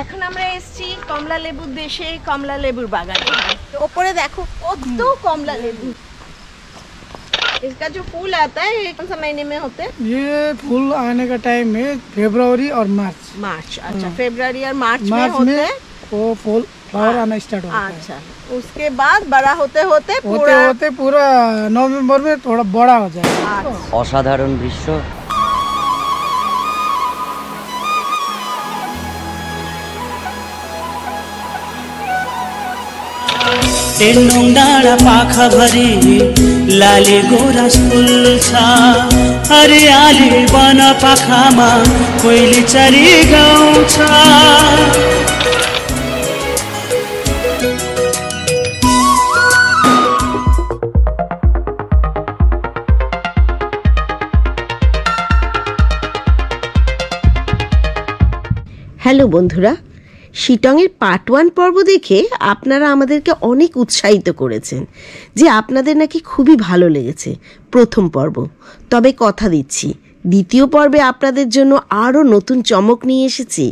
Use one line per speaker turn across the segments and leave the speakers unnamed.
এখন আমরা এসেছি কমলা লেবুর দেশে, কমলা লেবুর বাগানে। তো ওপরে দেখো কত কমলা লেবু। इसका जो फूल आता है ये कौन सा महीने में होते हैं?
ये फूल आने का टाइम है फरवरी और मार्च।
अच्छा फरवरी और मार्च में होते हैं
वो फूल फ्लावर आना स्टार्ट होता है।
अच्छा उसके बाद बड़ा होते होते
पूरा नवंबर में थोड़ा बड़ा हो जाएगा।
असाधारण दृश्य।
टेन्डोङ डाँडा पाखा भरि लाले गोरास फुल्छ, हरियाली वन पाखामा कोइली चरी गाउँछ।
হ্যালো বন্ধুরা, শিটংয়ের পার্ট 1 পর্ব দেখে আপনারা আমাদেরকে অনেক উৎসাহিত করেছেন যে আপনাদের নাকি খুবই ভালো লেগেছে প্রথম পর্ব। তবে কথা দিচ্ছি দ্বিতীয় পর্বে আপনাদের জন্য আরও নতুন চমক নিয়ে এসেছি।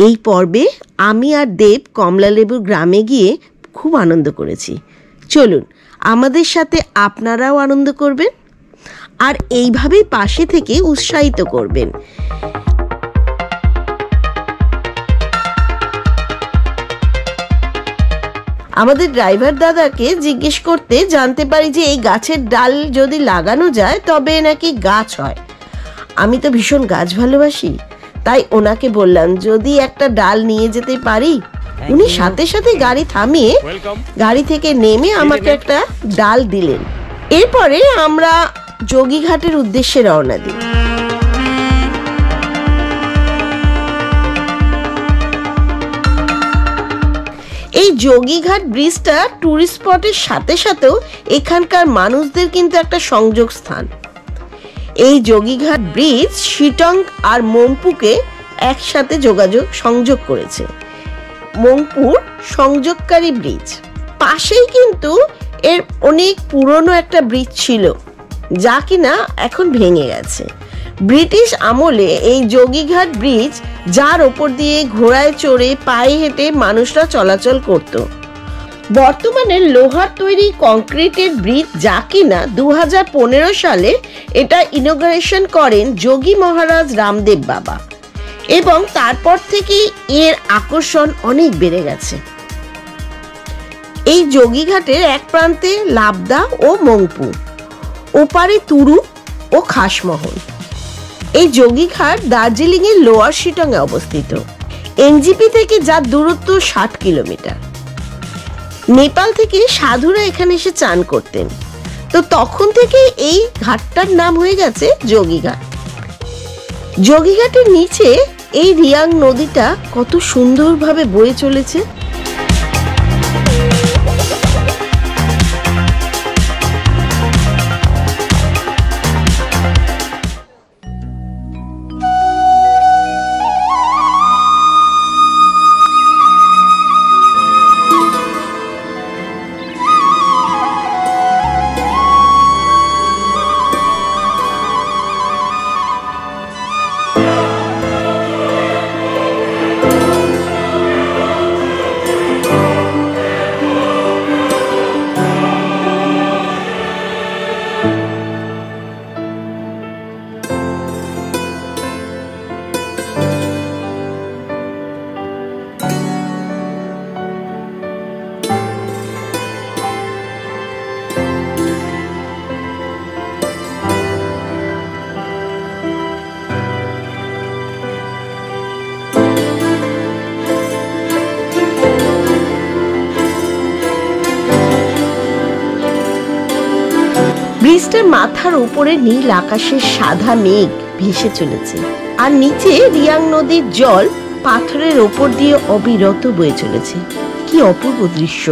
এই পর্বে আমি আর দেব কমলালেবুর গ্রামে গিয়ে খুব আনন্দ করেছি। চলুন আমাদের সাথে আপনারাও আনন্দ করবেন আর এইভাবেই পাশে থেকে উৎসাহিত করবেন। আমাদের ড্রাইভার দাদাকে জিজ্ঞেস করতে জানতে পারি যে এই গাছের ডাল যদি লাগানো যায় তবে নাকি গাছ হয়। আমি তো ভীষণ গাছ ভালোবাসি, তাই ওনাকে বললাম যদি একটা ডাল নিয়ে যেতে পারি। উনি সাথে সাথে গাড়ি থামিয়ে গাড়ি থেকে নেমে আমাকে একটা ডাল দিলেন। এরপরে আমরা যোগীঘাটের উদ্দেশ্যে রওনা দিই। এই যোগীঘাট ব্রিজটা টুরিস্ট স্পটের সাথে সাথেও এখানকার মানুষদের কিন্তু একটা সংযোগ স্থান। এই যোগীঘাট ব্রিজ শিটং আর মংপুকে একসাথে সংযোগ করেছে। মংপুর সংযোগকারী ব্রিজ পাশেই কিন্তু এর অনেক পুরনো একটা ব্রিজ ছিল যা কিনা এখন ভেঙে গেছে। ব্রিটিশ আমলে এই যোগীঘাট ব্রিজ যার ওপর দিয়ে ঘোড়ায় চড়ে পায়ে হেঁটে মানুষরা চলাচল করত। বর্তমানে লোহার তৈরি কংক্রিটের ব্রিজ যা কিনা 2015 সালে এটা ইনগ্রেশন করেন যোগী মহারাজ রামদেব বাবা এবং তারপর থেকে এর আকর্ষণ অনেক বেড়ে গেছে। এই যোগীঘাটের এক প্রান্তে লাবদা ও মংপু, ওপারে তুরু ও খাসমহল। এই যোগীঘাট দার্জিলিং এর লোয়ার শিটং এ অবস্থিত। এনজিপি থেকে যার দূরত্ব 60 কিলোমিটার। নেপাল থেকে সাধুরা এখানে এসে চান করতেন, তো তখন থেকে এই ঘাটটার নাম হয়ে গেছে যোগীঘাট। যোগীঘাটের নিচে এই রিয়াং নদীটা কত সুন্দরভাবে বয়ে চলেছে। ব্রিজটার মাথার উপরে নীল আকাশের সাদা মেঘ ভেসে চলেছে আর নিচে রিয়াং নদীর জল পাথরের ওপর দিয়ে অবিরত বয়ে চলেছে। কি অপূর্ব দৃশ্য!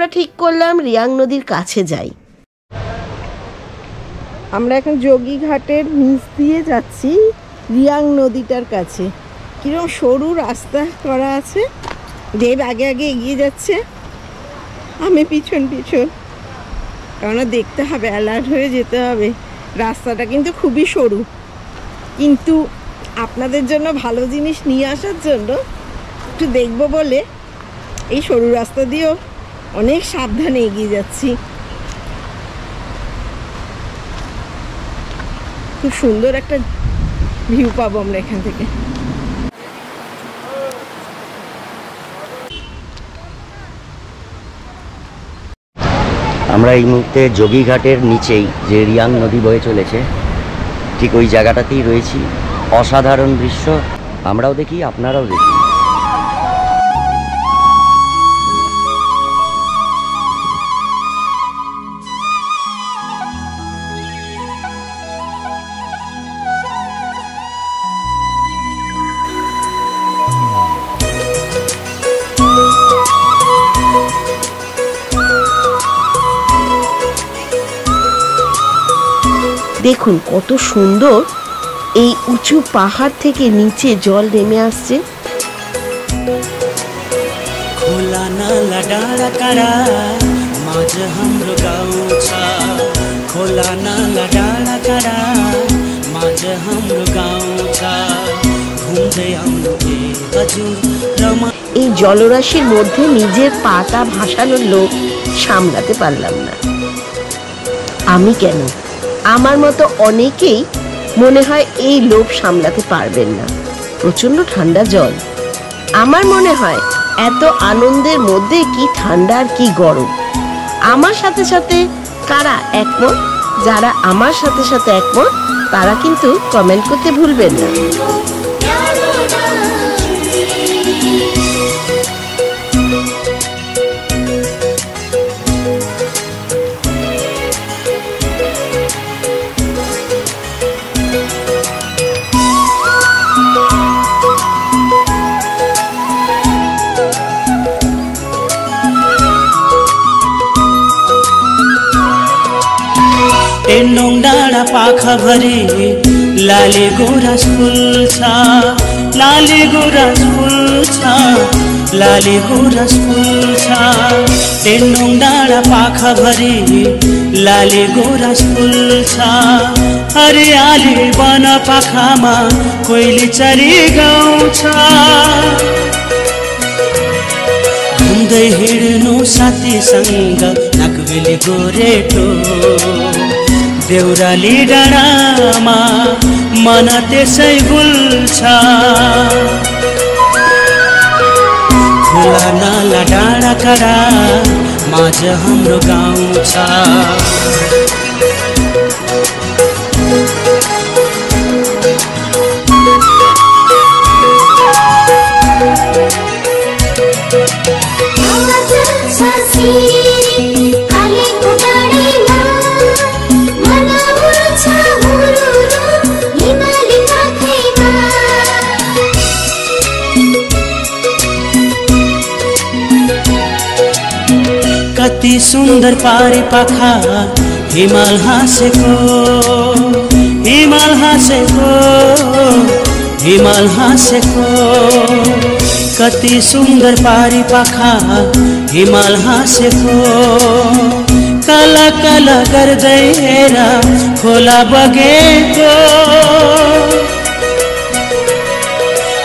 আমরা ঠিক করলাম রিয়াং নদীর কাছে যাই। আমরা এখন যোগীঘাটের নিচ দিয়ে যাচ্ছি রিয়াং নদীটার কাছে। কিরকম সরু রাস্তা করা আছে, দেব আগে আগে এগিয়ে যাচ্ছে, আমি পিছন পিছন, কেননা দেখতে হবে, অ্যালার্ট হয়ে যেতে হবে। রাস্তাটা কিন্তু খুবই সরু, কিন্তু আপনাদের জন্য ভালো জিনিস নিয়ে আসার জন্য একটু দেখবো বলে এই সরু রাস্তা দিয়েও অনেক সাবধানে এগিয়ে যাচ্ছি। খুব সুন্দর একটা ভিউ পাবো আমরা এখান থেকে।
আমরা এই মুহূর্তে যোগীঘাটের নিচেই যে রিয়াং নদী বয়ে চলেছে ঠিক ওই জায়গাটাতেই রয়েছি। অসাধারণ দৃশ্য, আমরাও দেখি, আপনারাও দেখি।
দেখুন কত সুন্দর এই উঁচু পাহাড় থেকে নিচে জল নেমে আসছে।
खोला नाला डाँडा काँडा माझ हाम्रो गाउँ छ, खोला नाला डाँडा काँडा माझ हाम्रो गाउँ छ, घुम्दै आउनु ए हजुर रमा।
এই জলরাশির মধ্যে নিজের পাটা ভাসানোর লোভ সামলাতে পারলাম না। আমি কেন, আমার মতো অনেকেই মনে হয় এই লোভ সামলাতে পারবেন না। প্রচন্ড ঠান্ডা জল, আমার মনে হয় এত আনন্দের মধ্যে কি ঠান্ডা আর কি গরম। আমার সাথে সাথে কারা একমত, যারা আমার সাথে সাথে একমত তারা কিন্তু কমেন্ট করতে ভুলবেন না।
टेन्डोङ डाँडा पाखाभरि लाले गुराँस फुल छ, लाले गुराँस फुल छ, लाले गुराँस फुल छ। टेन्डोङ डाँडा पाखाभरि लाले गुराँस फुल छ, हरियाली वन पाखामा कोइली चरी गाउँछ। घुम्दै हिँड्नु साथीसँग नाकबेली गोरेटो, देउराली डाँडामा मन त्यसै गुल्छ। खोला नाला डाँडा काँडा माझ हाम्रो गाउँ छ। कति सुन्दर पारी पाखा हिमाल हाँसेको, हिमाल हाँसेको, हिमाल हाँसेको। कति सुन्दर पारी पाखा हिमाल हाँसेको, काला काला गर्दै हेर खोला बगेको।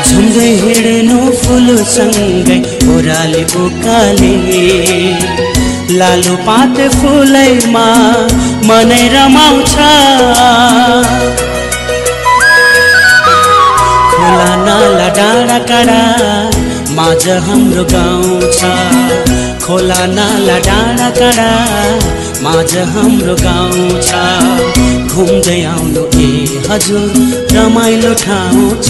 झुम्दै हिँड्नु फुलसँगै ओह्राली उकाली, लालु पात फुलैमा मनै रमाउँछ। खोला नाला डाँडा काँडा माझ हाम्रो गाउँ छ, खोला नाला डाँडा काँडा माझ हाम्रो गाउँ छ। घुम्दै आउनु ए हजुर रमाइलो ठाउँ छ,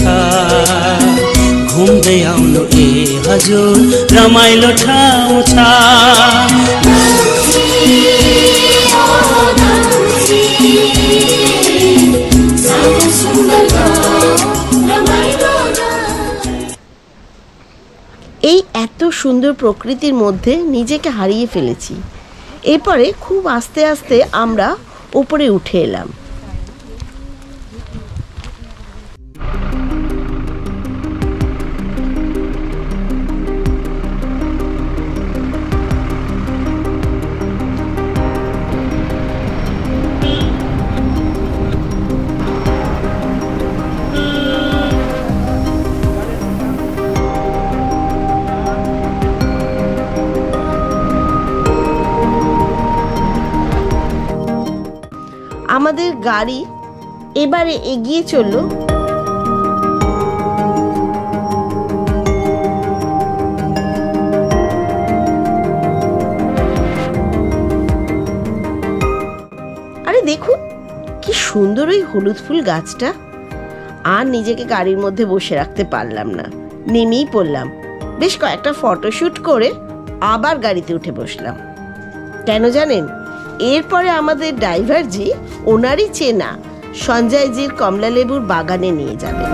घुम्दै आउनु ए हजुर रमाइलो ठाउँ छ।
এই এত সুন্দর প্রকৃতির মধ্যে নিজেকে হারিয়ে ফেলেছি। এরপরে খুব আস্তে আস্তে আমরা উপরে উঠে এলাম। আমাদের গাড়ি এবারে এগিয়ে চলল আরে দেখুন কি সুন্দর ওই হলুদ ফুল গাছটা। আর নিজেকে গাড়ির মধ্যে বসে রাখতে পারলাম না, নেমেই পড়লাম। বেশ কয়েকটা ফটোশুট করে আবার গাড়িতে উঠে বসলাম। কেন জানেন, এরপরে আমাদের ড্রাইভারজি ওনারই চেনা সঞ্জয়জির কমলা লেবুর বাগানে নিয়ে যাবে।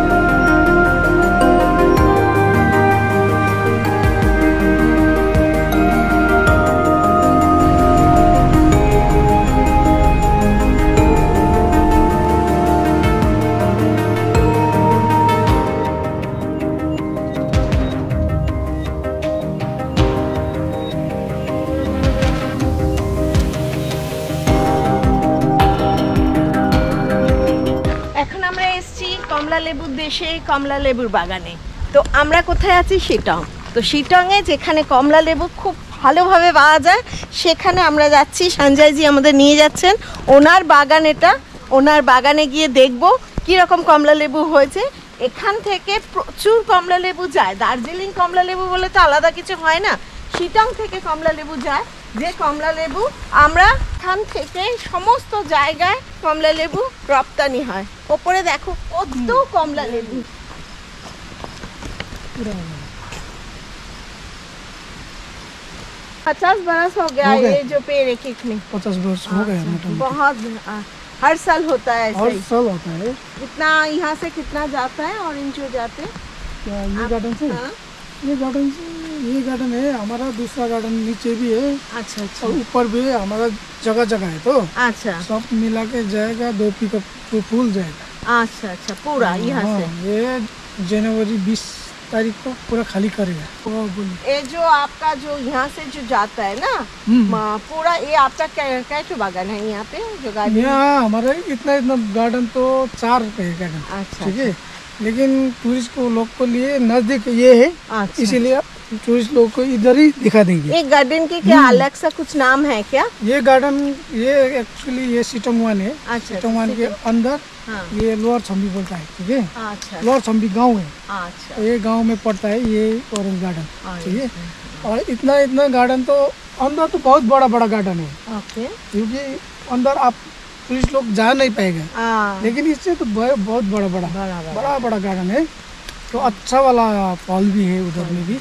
কমলা লেবুর দেশে, কমলা লেবুর বাগানে। তো আমরা কোথায় আছি? শিটং। তো শিটংয়ে যেখানে কমলা লেবু খুব ভালোভাবে পাওয়া যায় সেখানে আমরা যাচ্ছি। সঞ্জয়জি আমাদের নিয়ে যাচ্ছেন ওনার বাগান। এটা ওনার বাগানে গিয়ে দেখব কীরকম কমলা লেবু হয়েছে। এখান থেকে প্রচুর কমলা লেবু যায়। দার্জিলিং কমলা লেবু বলে তো আলাদা কিছু হয় না, শিটং থেকে কমলা লেবু যায়। যে কমলা লেবু আমরা এখান থেকে সমস্ত জায়গায় কমলা লেবু রপ্তানি হয়। ওপরে দেখো কত কমলা লেবু। 50 बरस हो गया ये जो पेड़ एक एक में।
50 वर्ष हो गए
बहुत। हर साल होता है ऐसे?
हर साल होता है।
इतना यहाँ से कितना जाता है ऑरेंज हो जाते?
क्या ये गार्डन से? ये गार्डन है हमारा। दूसरा गार्डन नीचे भी है।
अच्छा अच्छा।
और ऊपर भी है हमारा। जगह जगह है तो
अच्छा
सब मिला के जाएगा 2 पिकअप फूल जाएगा।
अच्छा अच्छा पूरा यहाँ से?
ये जनवरी 20 तारीख को पूरा खाली करेगा।
ये जो आपका जो यहाँ से जो जाता है ना पूरा, ये आपका क्या बागान है यहाँ पे जो गार्डन?
यहाँ हमारा इतना गार्डन तो 4 है गार्डन।
अच्छा
ठीक है, लेकिन टूरिस्ट को लोग को लिए नजदीक ये है।
अच्छा।
इसीलिए टूरिस्ट लोग को इधर ही दिखा देंगे।
ये गार्डन के क्या अलग सा कुछ नाम है क्या?
ये गार्डन ये एक्चुअली ये सिटोंग वन है।
अच्छा,
सिटोंग वन के अंदर ये लोअर छम्बी बोलता है। ठीक है,
अच्छा
लोअर छम्बी गांव है।
अच्छा।
ये गांव में पड़ता है ये ऑरेंज गार्डन। ठीक है, और इतना गार्डन तो अंदर तो बहुत बड़ा बड़ा गार्डन है।
ओके।
क्योंकि अंदर आप टूरिस्ट लोग जा नहीं पाएगा, लेकिन इससे तो बहुत बड़ा बड़ा गार्डन है। तो अच्छा वाला फल भी है उधर में भी।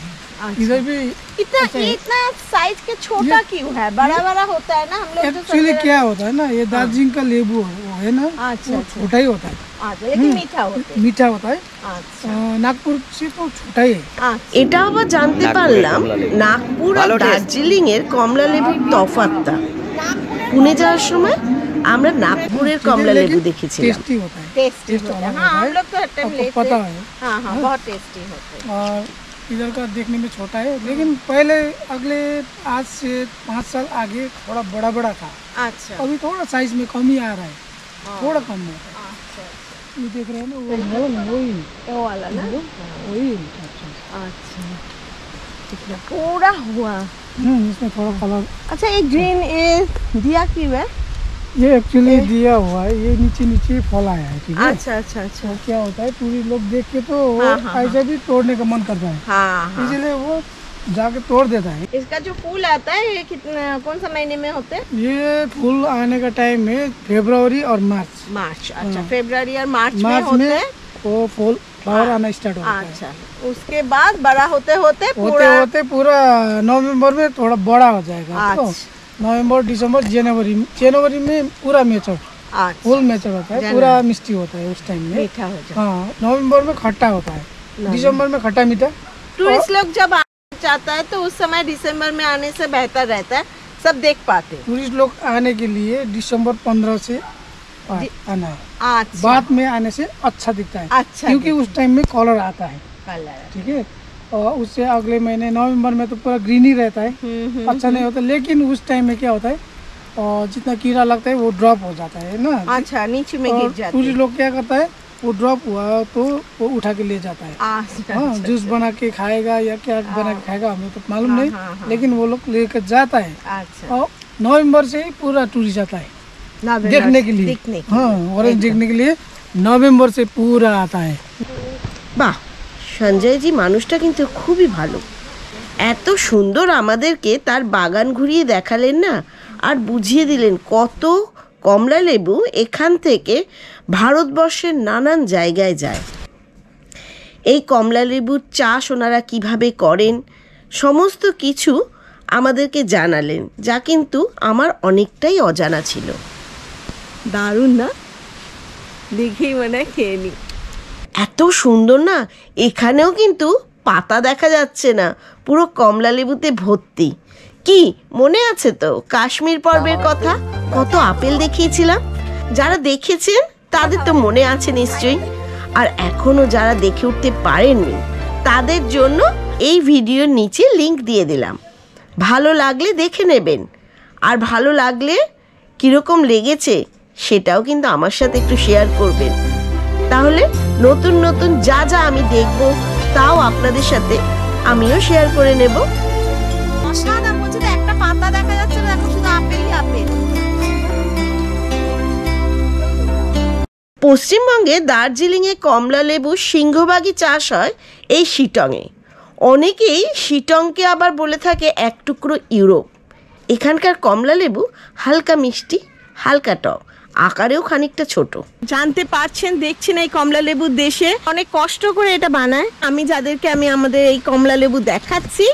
इधर भी
इतना साइज के छोटा क्यों है? बड़ा बड़ा होता है ना। हम लोग
एक्चुअली क्या होता है ना, ये दार्जिलिंग का लेबू है ना।
अच्छा,
छोटा ही होता है।
लेकिन मीठा होता है।
नागपुर से तो छोटा ही है।
এটা আবার জানতে পারলাম নাগপুর আর দার্জিলিং এর কমলা লেবুর তফাৎটা। পুনে যাওয়ার সময় আমরা नागपुर कमला लेबू देखिए।
टेस्टी होता है।
टेस्टी होता है। हाँ, हम लोग तो हर टाइम लेते हैं।
पता है।
हाँ हाँ, बहुत टेस्टी होते हैं।
और इधर का देखने में छोटा है, लेकिन पहले अगले आज से 5 साल आगे थोड़ा बड़ा बड़ा था।
अच्छा।
अभी थोड़ा साइज में कम ही आ रहा है, थोड़ा कम है।
अच्छा।
ये देख रहे हैं ना,
वो वाला ना,
वही।
अच्छा, पूरा हुआ।
इसमें थोड़ा कलर।
अच्छा, ये ग्रीन ये दिया क्यों है?
ये एक्चुअली दिया हुआ है, ये नीचे फल आया है। ठीक है।
अच्छा अच्छा अच्छा।
तो क्या होता है, पूरी लोग देख के तो
हाँ,
ऐसे भी तोड़ने का मन करता है।
हाँ,
इसीलिए वो जाके तोड़ देता है।
इसका जो फूल आता है ये कितना कौन सा महीने में होते हैं?
ये फूल आने का टाइम है फरवरी और मार्च।
अच्छा, फरवरी और मार्च में होते हैं
वो फूल फ्लावर आना स्टार्ट होता है।
अच्छा, उसके बाद बड़ा होते
पूरा नवंबर में थोड़ा बड़ा हो जाएगा। तो नवंबर दिसंबर जनवरी में पूरा मेचर, फुल मेचर होता है, पूरा मिष्टी होता है उस टाइम में।
मीठा हो जाता है।
हाँ, नवंबर में खट्टा होता है, दिसंबर में खट्टा मीठा।
टूरिस्ट लोग जब टूरिस्ट आता है तो उस समय दिसंबर में आने से बेहतर रहता है, सब देख पाते।
टूरिस्ट लोग आने के लिए दिसंबर 15 से आना है।
अच्छा,
बाद में आने से अच्छा दिखता है।
अच्छा,
क्योंकि उस टाइम में कलर आता है।
कलर
ठीक है, और उससे अगले महीने नवंबर में तो पूरा ग्रीन ही रहता है, अच्छा नहीं होता। लेकिन उस टाइम में क्या होता है, और जितना कीड़ा लगता है वो ड्रॉप हो जाता है ना।
अच्छा, नीचे में गिर जाता है।
टूरिस्ट लोग क्या करता है, वो ड्रॉप हुआ तो वो उठा के ले जाता है। हाँ, जूस बना के खाएगा या क्या बना के खाएगा हमें तो मालूम नहीं, लेकिन वो लोग लेकर जाता है।
अच्छा,
और नवंबर से ही पूरा टूरिस्ट आता है देखने के लिए। हाँ, ऑरेंज देखने के लिए नवंबर से पूरा आता है।
বাহ, সঞ্জয় জি মানুষটা কিন্তু খুবই ভালো। এত সুন্দর আমাদেরকে তার বাগান ঘুরিয়ে দেখালেন না, আর বুঝিয়ে দিলেন কত কমলা লেবু এখান থেকে ভারতবর্ষের নানান জায়গায় যায়। এই কমলা লেবুর চাষ ওনারা কিভাবে করেন সমস্ত কিছু আমাদেরকে জানালেন, যা কিন্তু আমার অনেকটাই অজানা ছিল। দারুণ না, দেখেই মনে হয় খেয়ে নি। এত সুন্দর না, এখানেও কিন্তু পাতা দেখা যাচ্ছে না, পুরো কমলা লেবুতে ভর্তি। কি মনে আছে তো কাশ্মীর পর্বের কথা, কত আপেল দেখিয়েছিলাম? যারা দেখেছেন তাদের তো মনে আছে নিশ্চয়ই, আর এখনো যারা দেখে উঠতে পারেননি তাদের জন্য এই ভিডিওর নিচে লিংক দিয়ে দিলাম। ভালো লাগলে দেখে নেবেন, আর ভালো লাগলে কীরকম লেগেছে সেটাও কিন্তু আমার সাথে একটু শেয়ার করবেন। তাহলে নতুন নতুন যা যা আমি দেখব তাও আপনাদের সাথে আমিও শেয়ার করে নেব। অসাধারণ, বলছে তো একটা পাতা দেখা যাচ্ছে না, এখন শুধু আপেলই আপেল। পশ্চিমবঙ্গে দার্জিলিংয়ে কমলা লেবু সিংহভাগই চাষ হয় এই শিটংয়ে। অনেকেই শিটংকে আবার বলে থাকে এক টুকরো ইউরোপ। এখানকার কমলা লেবু হালকা মিষ্টি, হালকা টক, আকারেও খানিকটা ছোট। জানতে পারছেন, দেখছেন এই কমলা লেবুর দেশে অনেক কষ্ট করে এটা বানায়। আমি আমাদের এই কমলা লেবু দেখাচ্ছি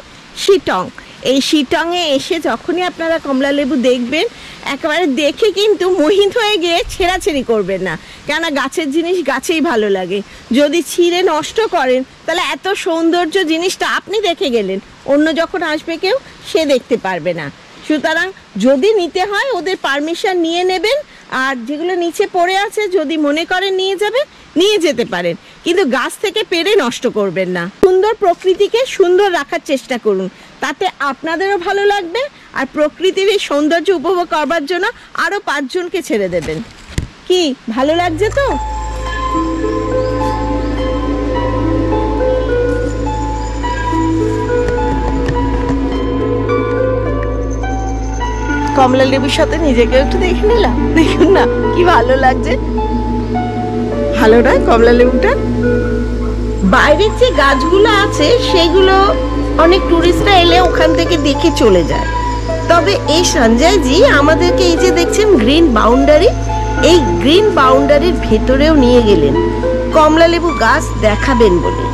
শিটং। এই শিটংয়ে এসে যখনই আপনারা কমলা লেবু দেখবেন, একেবারে দেখে কিন্তু মোহিত হয়ে গিয়ে ছেঁড়াছেড়ি করবেন না, কেননা গাছের জিনিস গাছেই ভালো লাগে। যদি ছিঁড়ে নষ্ট করেন তাহলে এত সৌন্দর্য জিনিসটা আপনি দেখে গেলেন, অন্য যখন আসবে কেউ সে দেখতে পারবে না। সুতরাং যদি নিতে হয় ওদের পারমিশন নিয়ে নেবেন, আর যেগুলো নিচে পড়ে আছে যদি মনে করেন নিয়ে যাবেন নিয়ে যেতে পারেন, কিন্তু গাছ থেকে পেড়ে নষ্ট করবেন না। সুন্দর প্রকৃতিকে সুন্দর রাখার চেষ্টা করুন, তাতে আপনাদেরও ভালো লাগবে, আর প্রকৃতির এই সৌন্দর্য উপভোগ করবার জন্য আরও 5 জনকে ছেড়ে দেবেন। কি ভালো লাগছে তো? কমলা লেবুর সাথে নিজেকে একটু দেখে নিলাম, দেখুন না কি ভালো লাগছে। ভালো না কমলা লেবুটা? বাইরের যে গাছগুলো আছে সেগুলো অনেক টুরিস্টরা এলে ওখান থেকে দেখে চলে যায়। তবে এই সঞ্জয় জি আমাদেরকে এই যে দেখছেন গ্রিন বাউন্ডারি, এই গ্রিন বাউন্ডারির ভেতরেও নিয়ে গেলেন কমলা লেবু গাছ দেখাবেন বলে।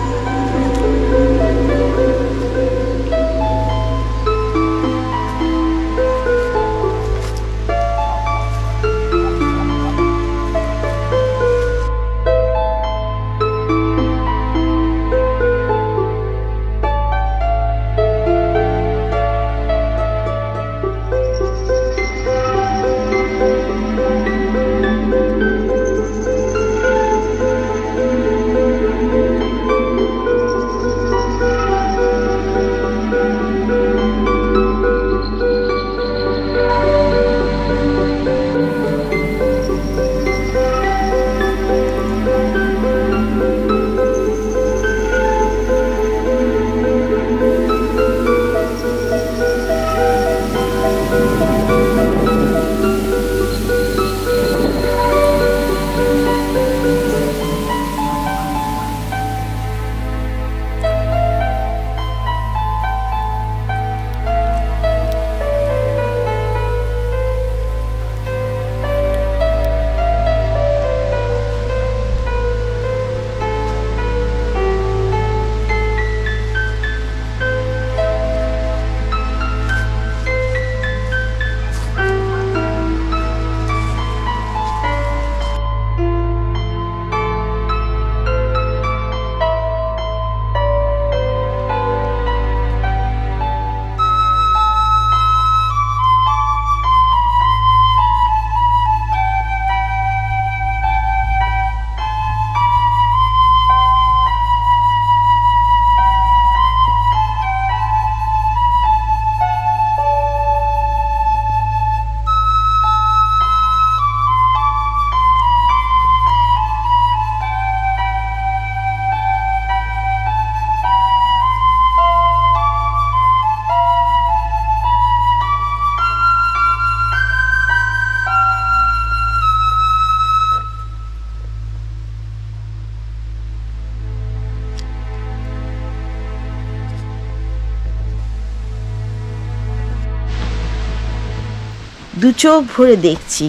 দু চোখ ভরে দেখছি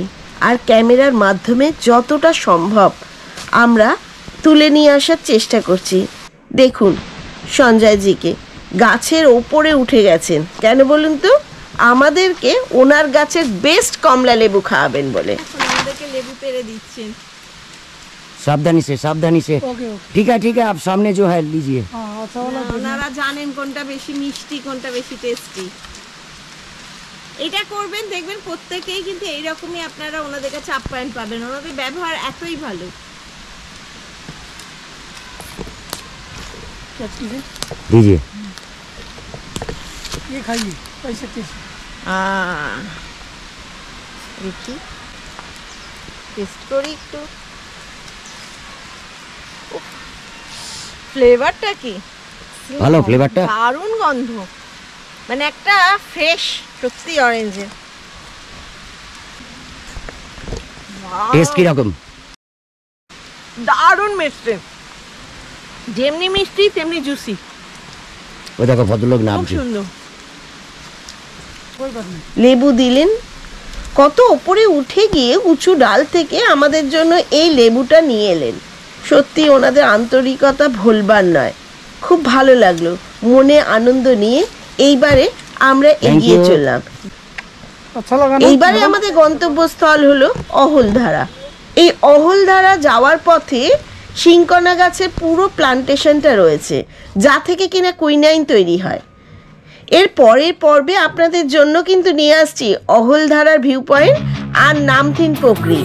আর ক্যামেরার মাধ্যমে যতটা সম্ভব আমরা তুলে নিয়ে আসার চেষ্টা করছি। দেখুন সঞ্জয়জিকে গাছের ওপরে উঠে গেছেন, কেন বলুন তো? আমাদেরকে ওনার গাছের বেস্ট কমলা লেবু খাওয়াবেন বলে।
আমাদেরকে লেবু পেড়ে দিচ্ছেন।
सावधानी से
ओके ओके
ठीक है आप सामने जो है लीजिए।
हाँ अच्छा वाला
ওনারা জানেন কোনটা বেশি মিষ্টি কোনটা বেশি টেস্টি। এটা করবেন দেখবেন প্রত্যেকেই কিন্তু এইরকমই আপনারা ওনাদের কাছে আপ্যায়ন পাবেন। ওনাদের ব্যবহার এতই ভালো।
क्या चीज़ है
दीजिए।
ये खाइए कैसे कैसे
দেখি টেস্ট করি একটু। ফ্লেভারটা কি
ভালো ফ্লেভারটা,
দারুণ গন্ধ, মানে একটা ফ্রেশ সত্যি অরেঞ্জের।
টেস্ট কি রকম?
দারুণ মিষ্টি, যেমনি মিষ্টি তেমনি জুসি,
ও দেখো ভদ্রলোক
খুব
নামছে।
সুন্দর।
कोई बात नहीं
লেবু দিলেন, কত ওপরে উঠে গিয়ে উঁচু ডাল থেকে আমাদের জন্য এই লেবুটা নিয়ে এলেন। সত্যি ওনাদের আন্তরিকতা ভুলবার নয়, খুব ভালো লাগলো। মনে আনন্দ নিয়ে এইবারে আমরা এগিয়ে
you.
চললাম।
अच्छा लगा ना
এইবারে আমাদের গন্তব্যস্থল হলো অহলধারা। এই অহলধারা যাওয়ার পথে শিংকনা গাছের পুরো প্লান্টেশনটা রয়েছে, যা থেকে কিনা কুইনাইন তৈরি হয়। এর পরের পর্বে আপনাদের জন্য কিন্তু নিয়ে আসছি অহলধারার ভিউ পয়েন্ট আর নামথিন পোকরি।